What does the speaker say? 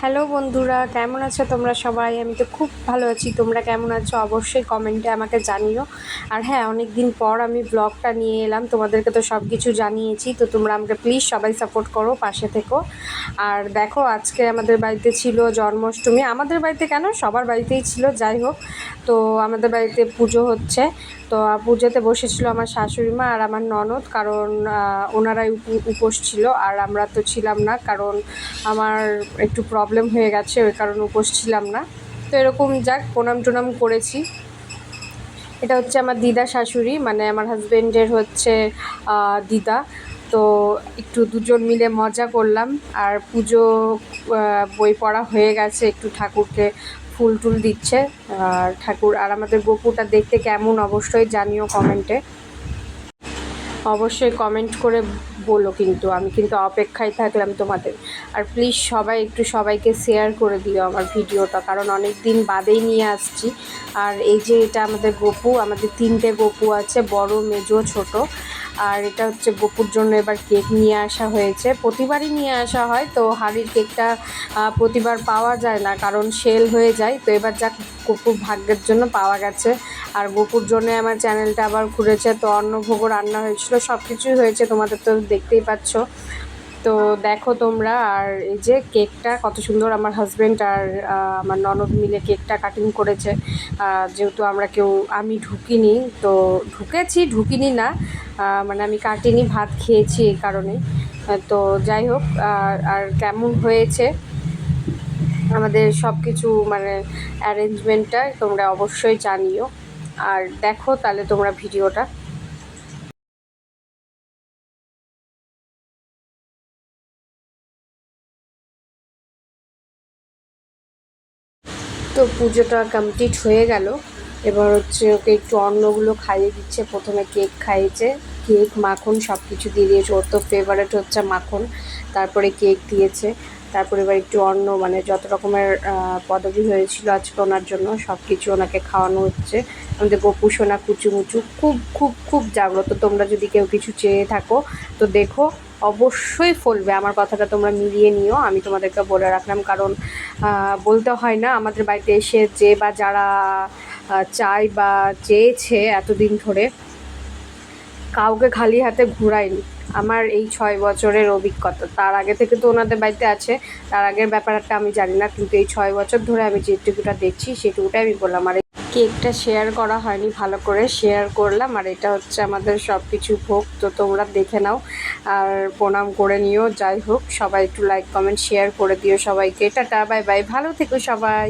Hello বন্ধুরা, কেমন আছো তোমরা সবাই? আমি তো খুব ভালো আছি। তোমরা কেমন আছো অবশ্যই কমেন্টে আমাকে জানিও। আর হ্যাঁ, অনেক দিন পর আমি ব্লগটা নিয়ে এলাম, তোমাদেরকে তো সব কিছু জানিয়েছি। তো তোমরা আমাকে প্লিজ সবাই সাপোর্ট করো, পাশে থেকো। আর দেখো, আজকে আমাদের বাড়িতে ছিল জন্মাষ্টমী। আমাদের বাড়িতে কেন, সবার বাড়িতেই ছিল, যাই হোক। তো আমাদের বাড়িতে পুজো হচ্ছে। তো পুজোতে বসেছিল আমার শাশুড়ি মা আর আমার ননদ, কারণ ওনারাই উপোস ছিল আর আমরা তো ছিলাম না, কারণ আমার একটু প্রবলেম হয়ে গেছে, ওই কারণে উপোস ছিলাম না। তো এরকম যাক, প্রণাম টনাম করেছি। এটা হচ্ছে আমার দিদা শাশুড়ি, মানে আমার হাজবেন্ডের হচ্ছে দিদা। তো একটু দুজন মিলে মজা করলাম। আর পুজো বই পড়া হয়ে গেছে, একটু ঠাকুরকে ফুল টুল দিচ্ছে। আর ঠাকুর আর আমাদের গোপুটা দেখতে কেমন অবশ্যই জানিও কমেন্টে, অবশ্যই কমেন্ট করে বলো। কিন্তু আমি কিন্তু অপেক্ষায় থাকলাম তোমাদের। আর প্লিজ সবাই একটু সবাইকে শেয়ার করে দিও আমার ভিডিওটা, কারণ অনেক দিন বাদেই নিয়ে আসছি। আর এই যে এটা আমাদের গপু, আমাদের 3টে গপু আছে, বড়, মেজো, ছোট। আর এটা হচ্ছে গপুর জন্য এবার কেক নিয়ে আসা হয়েছে। প্রতিবারই নিয়ে আসা হয়, তো হাঁড়ির কেকটা প্রতিবার পাওয়া যায় না, কারণ সেল হয়ে যায়। তো এবার যাক, গপুর ভাগ্যের জন্য পাওয়া গেছে। আর গপুর জন্য আমার চ্যানেলটা আবার ঘুরেছে, তো অন্নভোগও রান্না হয়েছিল, সব কিছুই হয়েছে, তোমাদের তো দেখতেই পাচ্ছ। তো দেখো তোমরা। আর এই যে কেকটা কত সুন্দর, আমার হাজব্যান্ড আর আমার ননদ মিলে কেকটা কাটিং করেছে। যেহেতু আমি ঢুকিনি, তো ঢুকিনি না, মানে আমি কাটিনি, ভাত খেয়েছি এই কারণে। তো যাই হোক, আর কেমন হয়েছে আমাদের সব কিছু, মানে অ্যারেঞ্জমেন্টটা তোমরা অবশ্যই জানিও। আর দেখো তাহলে তোমরা ভিডিওটা। তো পুজোটা কমপ্লিট হয়ে গেল। এবার হচ্ছে ওকে একটু অন্নগুলো খাইয়ে দিচ্ছে। প্রথমে কেক খাইয়েছে, কেক মাখন সব কিছু দিয়ে দিয়েছে, ওর তো ফেভারেট হচ্ছে মাখন। তারপরে কেক দিয়েছে, তারপরে এবার একটু অন্ন, মানে যত রকমের পদবি হয়েছিল আজকে ওনার জন্য সব কিছু ওনাকে খাওয়ানো হচ্ছে। আমাদের গপু সোনা কুচুমুচু খুব খুব খুব জাগ্রত। তোমরা যদি কেউ কিছু চেয়ে থাকো তো দেখো, অবশ্যই ফলবে। আমার কথাটা তোমরা মিলিয়ে নিও, আমি তোমাদেরকে বলে রাখলাম, কারণ বলতে হয় না, আমাদের বাড়িতে এসে যে বা যারা চায় বা চেয়েছে এতদিন ধরে, কাউকে খালি হাতে ঘুরায়নি। আমার এই 6 বছরের অভিজ্ঞতা, তার আগে থেকে তো ওনাদের বাড়িতে আছে, তার আগের ব্যাপারটা আমি জানি না, কিন্তু এই 6 বছর ধরে আমি যেটুকুটা দেখছি সেটুকুটাই আমি বললাম। আর কেকটা শেয়ার করা হয়নি, ভালো করে শেয়ার করলাম। আর এটা হচ্ছে আমাদের সব কিছু ভোগ, তো তোমরা দেখে নাও আর প্রণাম করে নিও। যাই হোক, সবাই একটু লাইক কমেন্ট শেয়ার করে দিও সবাইকে। টাটা, বাই বাই, ভালো থেকো সবাই।